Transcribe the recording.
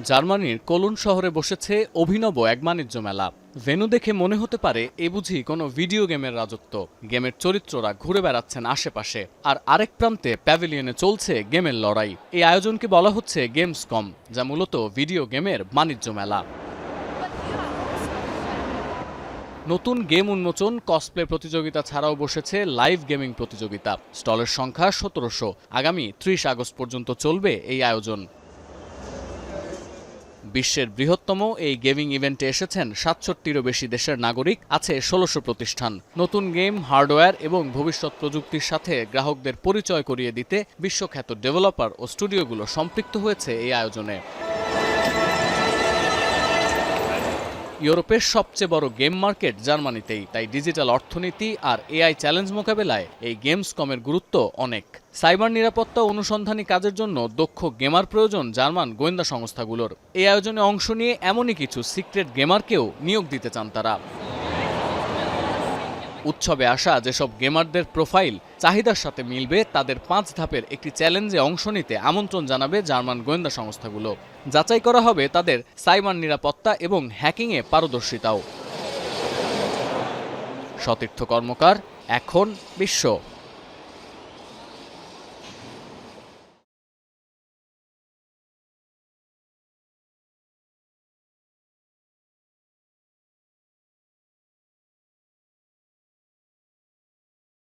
জার্মানির কোলন শহরে বসেছে অভিনব এক বাণিজ্য মেলা। ভেন্যু দেখে মনে হতে পারে এ বুঝি কোনো ভিডিও গেমের রাজত্ব। গেমের চরিত্ররা ঘুরে বেড়াচ্ছেন আশেপাশে, আর আরেক প্রান্তে প্যাভিলিয়নে চলছে গেমের লড়াই। এই আয়োজনকে বলা হচ্ছে গেমসকম, যা মূলত ভিডিও গেমের বাণিজ্য মেলা। নতুন গেম উন্মোচন, কসপ্লে প্রতিযোগিতা ছাড়াও বসেছে লাইভ গেমিং প্রতিযোগিতা। স্টলের সংখ্যা ১৭০০। আগামী ৩০ আগস্ট পর্যন্ত চলবে এই আয়োজন। বিশ্বের বৃহত্তম এই গেমিং ইভেন্টে এসেছেন ৬৭টিরও বেশি দেশের নাগরিক, আছে ১৬০০ প্রতিষ্ঠান। নতুন গেম, হার্ডওয়্যার এবং ভবিষ্যৎ প্রযুক্তির সাথে গ্রাহকদের পরিচয় করিয়ে দিতে বিশ্বখ্যাত ডেভেলপার ও স্টুডিওগুলো সম্পৃক্ত হয়েছে এই আয়োজনে। ইউরোপের সবচেয়ে বড় গেম মার্কেট জার্মানিতেই, তাই ডিজিটাল অর্থনীতি আর এআই চ্যালেঞ্জ মোকাবেলায় এই গেমসকমের গুরুত্ব অনেক। সাইবার নিরাপত্তা অনুসন্ধানী কাজের জন্য দক্ষ গেমার প্রয়োজন জার্মান গোয়েন্দা সংস্থাগুলোর। এই আয়োজনে অংশ নিয়ে এমনই কিছু সিক্রেট গেমারকেও নিয়োগ দিতে চান তারা। উৎসবে আসা যেসব গেমারদের প্রোফাইল চাহিদার সাথে মিলবে, তাদের ৫ ধাপের একটি চ্যালেঞ্জে অংশ নিতে আমন্ত্রণ জানাবে জার্মান গোয়েন্দা সংস্থাগুলো। যাচাই করা হবে তাদের সাইবার নিরাপত্তা এবং হ্যাকিংয়ে পারদর্শিতাও। সতীর্থ কর্মকার, এখন বিশ্ব।